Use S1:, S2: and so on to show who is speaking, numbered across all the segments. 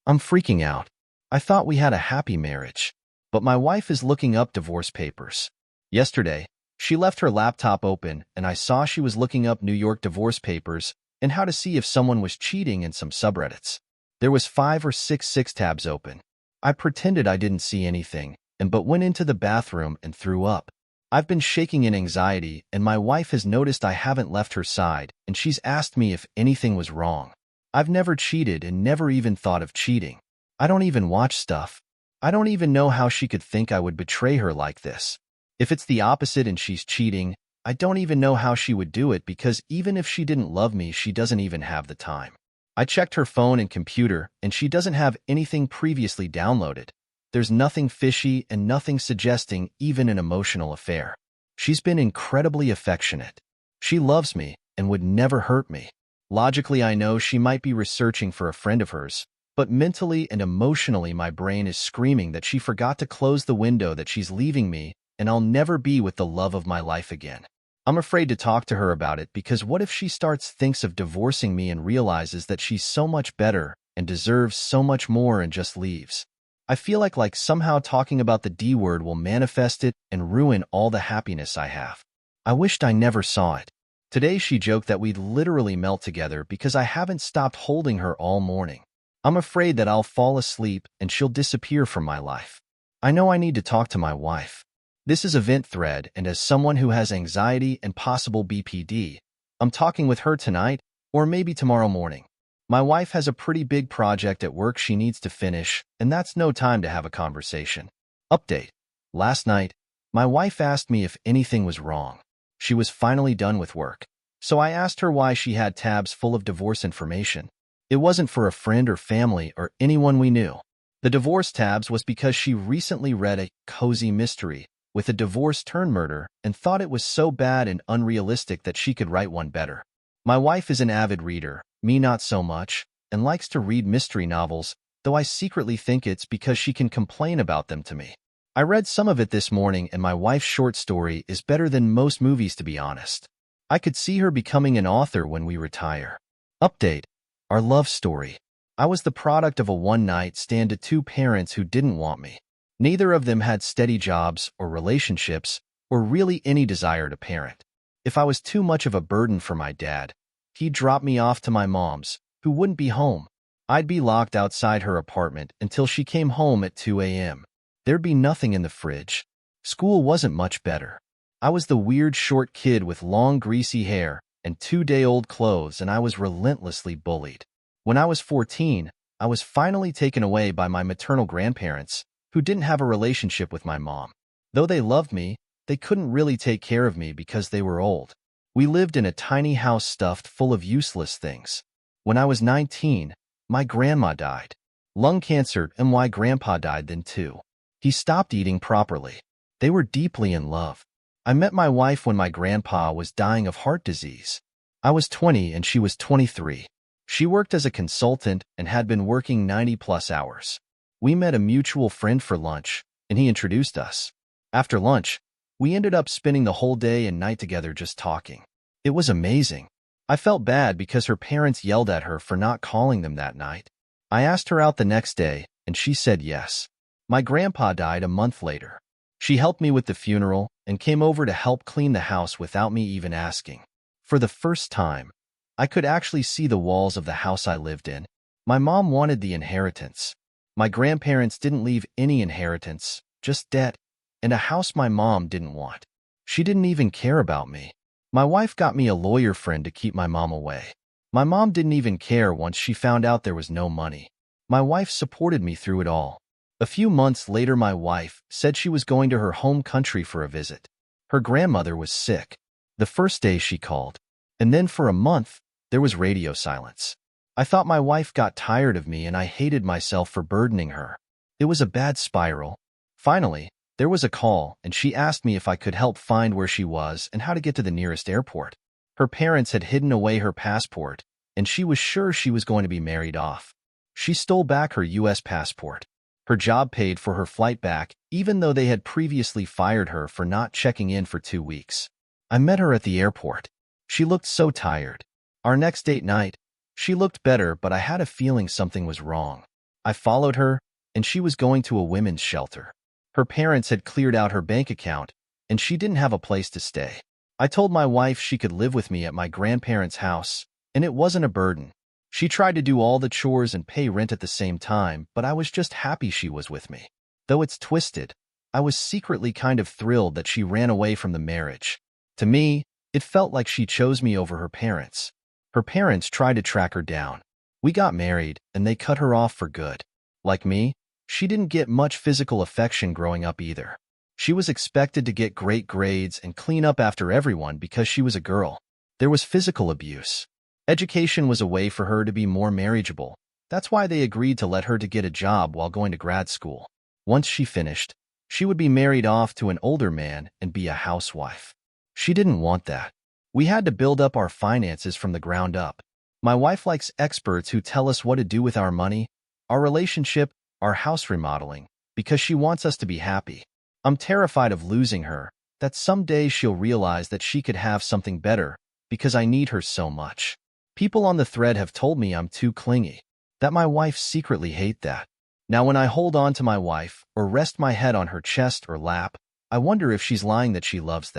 S1: I'm freaking out. I thought we had a happy marriage, but my wife is looking up divorce papers. Yesterday, she left her laptop open and I saw she was looking up New York divorce papers and how to see if someone was cheating in some subreddits. There was 5 or 6 tabs open. I pretended I didn't see anything but went into the bathroom and threw up. I've been shaking in anxiety and my wife has noticed I haven't left her side and she's asked me if anything was wrong. I've never cheated and never even thought of cheating. I don't even watch stuff. I don't even know how she could think I would betray her like this. If it's the opposite and she's cheating, I don't even know how she would do it because even if she didn't love me, she doesn't even have the time. I checked her phone and computer and she doesn't have anything previously downloaded. There's nothing fishy and nothing suggesting even an emotional affair. She's been incredibly affectionate. She loves me and would never hurt me. Logically, I know she might be researching for a friend of hers, but mentally and emotionally my brain is screaming that she forgot to close the window, that she's leaving me, and I'll never be with the love of my life again. I'm afraid to talk to her about it because what if she thinks of divorcing me and realizes that she's so much better and deserves so much more and just leaves? I feel like somehow talking about the D word will manifest it and ruin all the happiness I have. I wished I never saw it. Today she joked that we'd literally melt together because I haven't stopped holding her all morning. I'm afraid that I'll fall asleep and she'll disappear from my life. I know I need to talk to my wife. This is a vent thread, and as someone who has anxiety and possible BPD, I'm talking with her tonight or maybe tomorrow morning. My wife has a pretty big project at work she needs to finish, and that's no time to have a conversation. Update. Last night, my wife asked me if anything was wrong. She was finally done with work, so I asked her why she had tabs full of divorce information. It wasn't for a friend or family or anyone we knew. The divorce tabs was because she recently read a cozy mystery with a divorce-turned-murder and thought it was so bad and unrealistic that she could write one better. My wife is an avid reader, me not so much, and likes to read mystery novels, though I secretly think it's because she can complain about them to me. I read some of it this morning and my wife's short story is better than most movies, to be honest. I could see her becoming an author when we retire. Update. Our love story. I was the product of a one-night stand to two parents who didn't want me. Neither of them had steady jobs or relationships or really any desire to parent. If I was too much of a burden for my dad, he'd drop me off to my mom's, who wouldn't be home. I'd be locked outside her apartment until she came home at 2 a.m. There'd be nothing in the fridge. School wasn't much better. I was the weird short kid with long greasy hair and 2-day-old clothes, and I was relentlessly bullied. When I was 14, I was finally taken away by my maternal grandparents, who didn't have a relationship with my mom. Though they loved me, they couldn't really take care of me because they were old. We lived in a tiny house stuffed full of useless things. When I was 19, my grandma died. Lung cancer, and my grandpa died then too. He stopped eating properly. They were deeply in love. I met my wife when my grandpa was dying of heart disease. I was 20 and she was 23. She worked as a consultant and had been working 90-plus hours. We met a mutual friend for lunch, and he introduced us. After lunch, we ended up spending the whole day and night together just talking. It was amazing. I felt bad because her parents yelled at her for not calling them that night. I asked her out the next day, and she said yes. My grandpa died a month later. She helped me with the funeral and came over to help clean the house without me even asking. For the first time, I could actually see the walls of the house I lived in. My mom wanted the inheritance. My grandparents didn't leave any inheritance, just debt, and a house my mom didn't want. She didn't even care about me. My wife got me a lawyer friend to keep my mom away. My mom didn't even care once she found out there was no money. My wife supported me through it all. A few months later, my wife said she was going to her home country for a visit. Her grandmother was sick. The first day she called, and then for a month, there was radio silence. I thought my wife got tired of me and I hated myself for burdening her. It was a bad spiral. Finally, there was a call and she asked me if I could help find where she was and how to get to the nearest airport. Her parents had hidden away her passport and she was sure she was going to be married off. She stole back her U.S. passport. Her job paid for her flight back, even though they had previously fired her for not checking in for 2 weeks. I met her at the airport. She looked so tired. Our next date night, she looked better, but I had a feeling something was wrong. I followed her, and she was going to a women's shelter. Her parents had cleared out her bank account, and she didn't have a place to stay. I told my wife she could live with me at my grandparents' house, and it wasn't a burden. She tried to do all the chores and pay rent at the same time, but I was just happy she was with me. Though it's twisted, I was secretly kind of thrilled that she ran away from the marriage. To me, it felt like she chose me over her parents. Her parents tried to track her down. We got married, and they cut her off for good. Like me, she didn't get much physical affection growing up either. She was expected to get great grades and clean up after everyone because she was a girl. There was physical abuse. Education was a way for her to be more marriageable. That's why they agreed to let her to get a job while going to grad school. Once she finished, she would be married off to an older man and be a housewife. She didn't want that. We had to build up our finances from the ground up. My wife likes experts who tell us what to do with our money, our relationship, our house remodeling, because she wants us to be happy. I'm terrified of losing her, that someday she'll realize that she could have something better, because I need her so much. People on the thread have told me I'm too clingy, that my wife secretly hates that. Now when I hold on to my wife, or rest my head on her chest or lap, I wonder if she's lying that she loves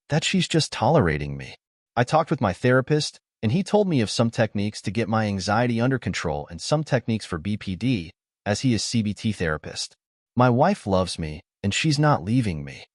S1: that she's just tolerating me. I talked with my therapist, and he told me of some techniques to get my anxiety under control and some techniques for BPD, as he is CBT therapist. My wife loves me, and she's not leaving me.